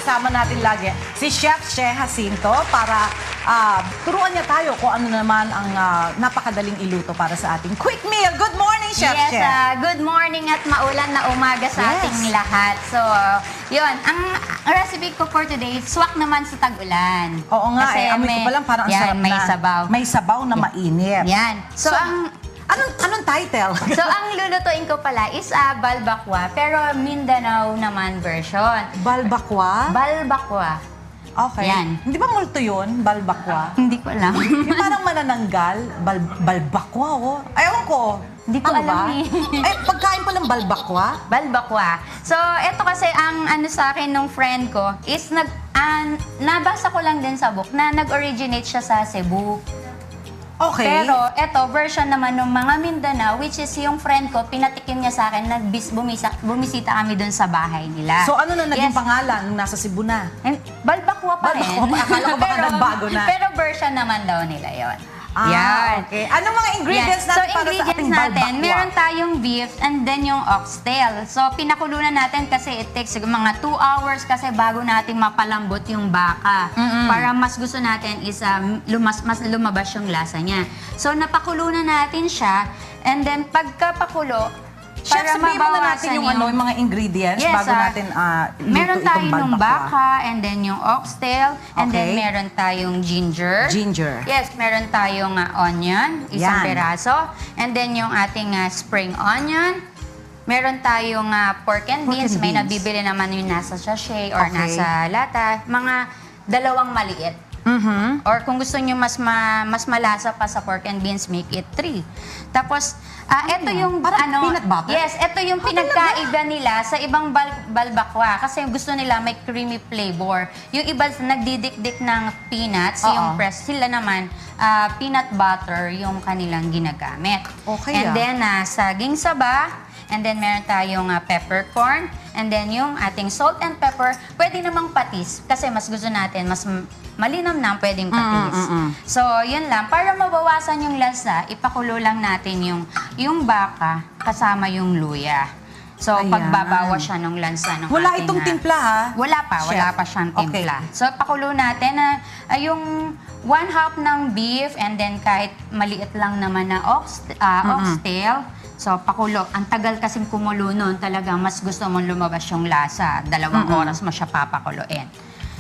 kasama natin lagi si Chef Che Jacinto para turuan niya tayo kung ano naman ang napakadaling iluto para sa ating quick meal. Good morning, Chef Che. Yes, good morning at maulan na umaga sa ating lahat. So, yun, ang recipe ko for today, swak naman sa tag-ulan. Oo nga, amoy ko pa lang parang ang sarap may na. sabaw. May sabaw na mainit. Yan. So, Anong title? So, ang lulutuin ko pala is balbakwa, pero Mindanao naman version. Balbakwa? Balbakwa. Okay. Yan. Hindi ba multo yun? Balbakwa? Hindi ko alam. Yung parang manananggal, balbakwa, oh. Ewan ko. Hindi ko alam Pagkain pa lang balbakwa? Balbakwa. So, eto kasi ang ano sa akin nung friend ko is nabasa ko lang din sa book na nag-originate siya sa Cebu. Okay. Pero eto, version naman ng mga Mindanao, which is yung friend ko, pinatikim niya sa akin, bumisita kami dun sa bahay nila. So ano na naging pangalan nung nasa Cebu na? Balbakwa pa rin. Balbakwa pa. Akala ko baka nagbago na. Pero version naman daw nila yon. Okay. Anong mga ingredients natin para sa ating balbakwa? Meron tayong beef and then yung oxtail. So, pinakulunan natin kasi it takes mga 2 hours kasi bago natin mapalambot yung baka. Para mas gusto natin is mas lumabas yung lasa niya. So, napakulunan natin siya and then pagkapakulo, Chef, para sabihin mo na natin yung mga ingredients bago natin meron luto tayo itong yung balbakwa. baka and then yung oxtail and then meron tayong ginger. Ginger. Yes, meron tayong onion, isang Yan. peraso. And then yung ating spring onion. Meron tayong pork and beans. May nabibili naman yung nasa sachet or nasa lata. Mga 2 maliit. Or kung gusto nyo mas malasa pa sa pork and beans, make it 3. Tapos, ito yung peanut butter? Yes, ito yung pinagkaiba nila sa ibang balbakwa kasi gusto nila may creamy flavor. Yung iba nagdidikdik ng peanuts, yung press, sila naman peanut butter yung kanilang ginagamit. Okay. And then saging saba, and then meron tayong peppercorn, and then yung ating salt and pepper, pwede namang patis kasi mas gusto natin, mas malinam na pwedeng patis. So, yun lang. Para mabawasan yung lasa, ipakulo lang natin yung baka kasama yung luya. So, pagbabawas siya ng lansa ng Wala ating, itong timpla, ha? Wala pa siyang timpla. So, pakulo natin na yung 1/2 ng beef and then kahit maliit lang naman na oxtail. So, pakulo. Ang tagal kasing kumulo nun, talagang mas gusto mong lumabas yung lasa. 2 oras mo siya papakuluin.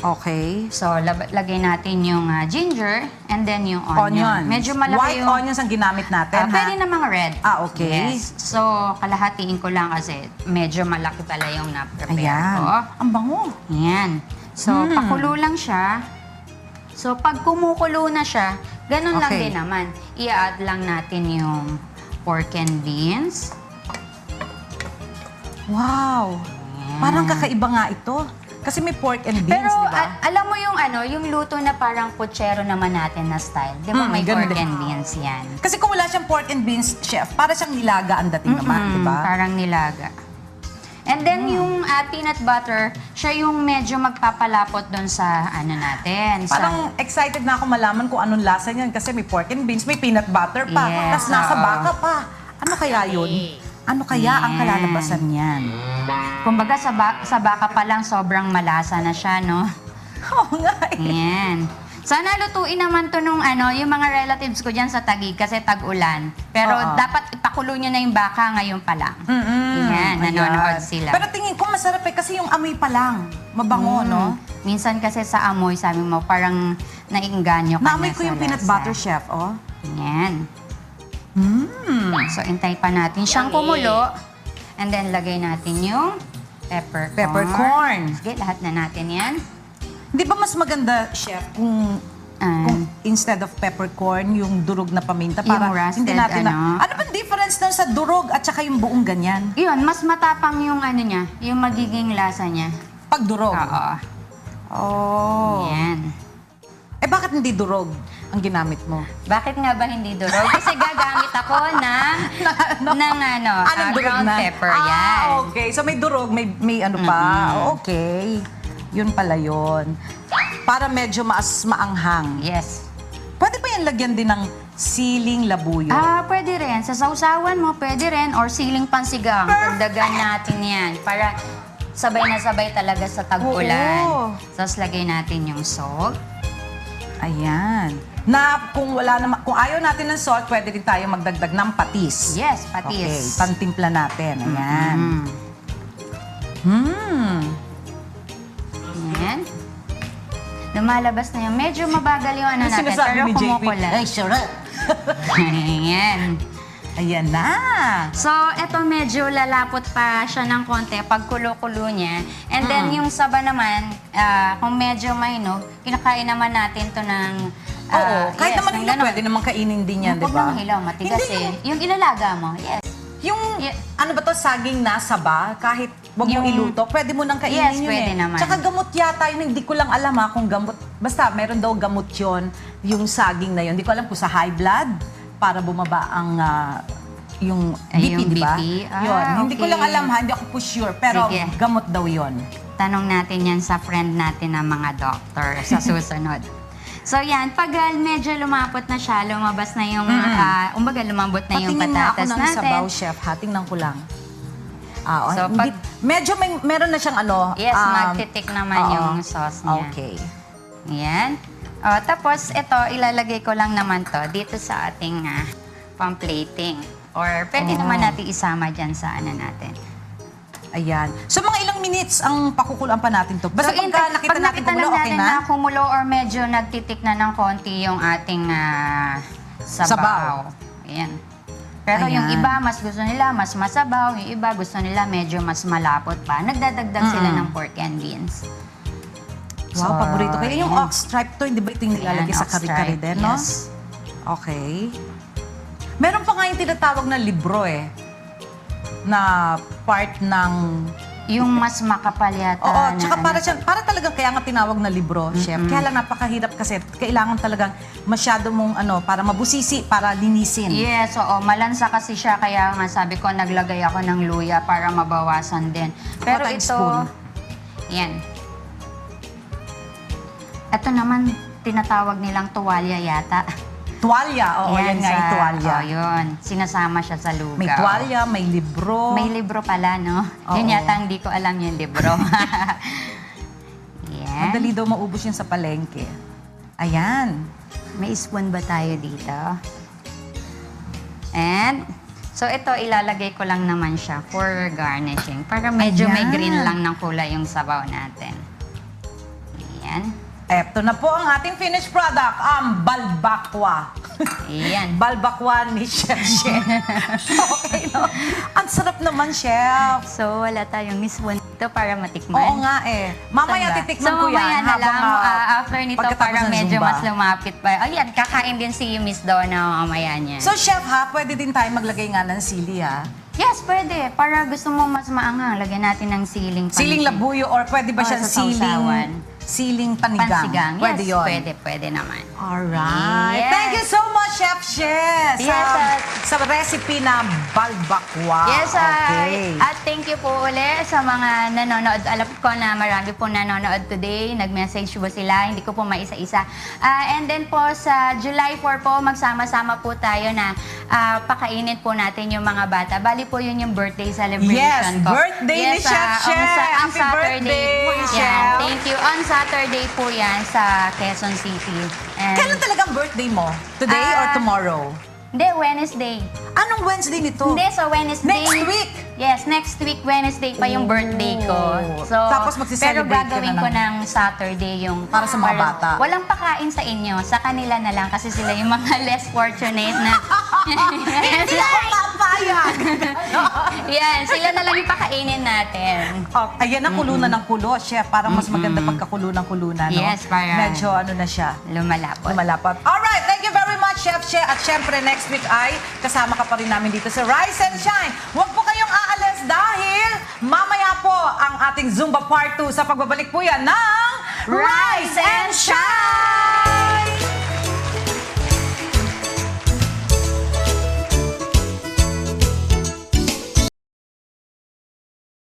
Okay. So, lagay natin yung ginger and then yung onion. Medyo malaki White yung... onions ang ginamit natin, ha? Pwede namang red. Okay. Yes. So, kalahatiin ko lang kasi medyo malaki pala yung na-prepare Ayan. ko. Ang bango. Ayan. So, pakulo lang siya. So, pag kumukulo na siya, ganun lang din naman. I-add lang natin yung pork and beans. Wow. Parang kakaiba nga ito. Kasi may pork and beans, Pero di ba? alam mo yung luto na parang puchero naman natin na style. Di ba may ganun pork din. and beans yan? Kasi kung wala siyang pork and beans, chef, para siyang nilaga ang dating naman, di ba? Parang nilaga. And then yung peanut butter, siya yung medyo magpapalapot doon sa ano natin. Parang excited na ako malaman kung anong lasa niyan kasi may pork and beans, may peanut butter pa, Yes, tapos nasa baka pa. Ano kaya yun? Ano kaya ang kalalabasan niyan? Kumbaga sa baka pa lang sobrang malasa na siya, no? Oo nga eh. Yan. Sana lutuin naman to nung yung mga relatives ko dyan sa Taguig kasi tag-ulan. Pero dapat ipakulo nyo na yung baka ngayon pa lang. Yan, nanonood sila. Pero tingin ko masarap eh kasi yung amoy pa lang. Mabango, no? Minsan kasi sa amoy, sabi mo, parang naiinganyo ka Naamoy na ko yung sa peanut lasa. butter, chef, oh. Yan. So, intay pa natin siyang kumulo. And then, lagay natin yung peppercorn. Peppercorn. Sige, lahat na natin yan. Di ba mas maganda, chef, kung instead of peppercorn, yung durog na paminta para Yung roasted, hindi natin ano bang difference nun sa durog at saka yung buong ganyan? Yun, mas matapang yung niya, yung magiging lasa niya. Pag durog? Oo. Oh. Yan. Eh bakit hindi durog ang ginamit mo? Bakit nga ba hindi durog? Kasi gagamit ako ng ground pepper. Yan. Okay. So may durog, may ano pa. Okay. Yun pala yun. Para medyo mas maanghang. Yes. Pwede ba yan lagyan din ng siling labuyo? Pwede rin. Sa sausawan mo, pwede rin. Or siling pansigang. Dagdagan natin yan. Para sabay na sabay talaga sa tag-ulan. Oo. Tapos lagay natin yung salt. Ayan. Na kung ayaw natin ng salt, pwede din tayo magdagdag ng patis. Yes, Okay, patis. pantimpla natin. Ayan. Ayan. Lumalabas na yung medyo mabagal yung ano natin, pero kumukulat. Ay, sarap. Ayan. Ayan na. So, eto medyo lalapot pa siya ng konti pag kulo-kulo niya. And then yung saba naman, kung medyo mahinog, kinakain naman natin to ng... Oo, kahit yes, naman ng hilaw, ganon. pwede naman kainin din yan, di Huwag ba? naman hilaw, matigas Hindi, eh. Yung ilalaga mo, yes. Yung, Yeah. ano ba to, saging nasa ba? Kahit wag mo Yung- iluto, pwede mo nang kainin Yes, yun pwede eh. naman. Tsaka gamot yata yun, hindi ko lang alam kung gamot. Basta, meron daw gamot yun, yung saging na yun. Hindi ko alam kung sa high blood, para bumaba ang yung BP, yung di ba? BP? Yun. Hindi ko Okay. lang alam hindi ako po sure, pero Sige. gamot daw yun. Tanong natin yan sa friend natin na mga doctor sa susunod. So yan, pag medyo lumapot na siya, lumabas na yung, umbaga lumambot na yung Patingin nga ako patatas ng natin. sabaw, chef. Tingnan ko lang. So, hindi, pag- medyo meron na siyang ano. Yes, magtitik naman oo. yung sauce niya. Okay. Yan. O, tapos ito, ilalagay ko lang naman to dito sa ating pang-plating. Or pwede naman natin isama dyan sa ano natin. Ayan. So, mga ilang minutes ang pakukuluan pa natin to? Basta pagka nakita natin kumulo, lang okay natin na? kumulo or medyo nagtitik na ng konti yung ating sabaw. Sabaw. Ayan. Pero yung Ayan. iba, mas gusto nila mas masabaw. Yung iba, gusto nila medyo mas malapot pa. Nagdadagdag sila ng pork and beans. Wow, So, paborito. Kaya yung ayan. ox stripe to, hindi ba ito yung nilalagay Ayan, sa ox kari-kari stripe, din, no? yes. Okay. Meron pa nga yung tinatawag na libro eh. Na part ng... Yung mas makapal yata. Oo, na tsaka para, ano. para talagang kaya nga tinawag na libro, chef. Kaya lang napakahirap kasi kailangan talagang masyado mong para mabusisi, para linisin. Yes, oo. Malansa kasi siya. Kaya nga sabi ko, naglagay ako ng luya para mabawasan din. Pero Half a ito... spoon. Yan. Ito naman, tinatawag nilang tuwalya yata. Tuwalya, oo, yan nga yung tuwalya. Oh, yun. Sinasama siya sa lugaw. May tuwalya, may libro. May libro pala, no? Oo. Yun yata, hindi ko alam yung libro. Yan. Madali daw maubos yun sa palengke. Ayan. May spoon ba tayo dito? And, so ito, ilalagay ko lang naman siya for garnishing. Para medyo may Ayan. green lang ng kulay yung sabaw natin. Ayan. Eto na po ang ating finished product, ang balbakwa. Ayan. Balbakwa ni Chef Chef. Okay, no? Ang sarap naman, Chef. So, wala tayong spoon dito para matikman. Oo nga eh. Mamaya Saan ba? titikman so, ko yan. mamaya na habang, lang, after nito, pagkatapos para ng medyo Zumba. mas lumapit pa. Ayan, kakain din si Miss Donna mamaya niya. So, Chef ha, pwede din tayo maglagay nga ng sili ha. yes, pwede. Para gusto mo mas maanghang, lagyan natin ng siling pancit. Siling labuyo or pwede ba Oh, siyang sa sausawan. siling panigang? Pansigang. Pwede yes, yun. pwede naman. Alright. Yes. Thank you so much, Chef Shes. Yes, sa recipe na balbakwa. Yes, Okay. at thank you po uli sa mga nanonood. Alam ko na marami po nanonood today. Nag-message po sila, hindi ko po maisa-isa. And then po sa July 4 po, magsama-sama po tayo na pakainin po natin yung mga bata. Bali po yun yung birthday celebration Yes, ko. birthday ni Chef Chef. On Happy Saturday. birthday, Yan, Chef. thank you. On Saturday po yan sa Quezon City. And, Kailan talagang birthday mo? Today or tomorrow? Hindi, Wednesday. Anong Wednesday nito? Hindi, so Wednesday. Next week? Yes, next week, Wednesday pa yung birthday ko. So, Tapos pero magsiselebrate ka gagawin na ko ng- ng Saturday yung... Para sa mga bata. Walang pakain sa inyo, sa kanila na lang kasi sila yung mga less fortunate na... Hindi ako papayag. Yan, sila na lang yung pakainin natin. Oh, ayan ang kulo na ng kulo, Chef. Parang mas maganda pagkakulo ng kulo na, no? Yes, parang- Medyo ano na siya. Lumalapot. Lumalapat. Alright, thank you very much, Chef Che. At syempre, next week ay kasama ka pa rin namin dito sa Rise and Shine. Huwag po kayong aalis dahil mamaya po ang ating Zumba Part 2 sa pagbabalik po yan ng Rise and Shine!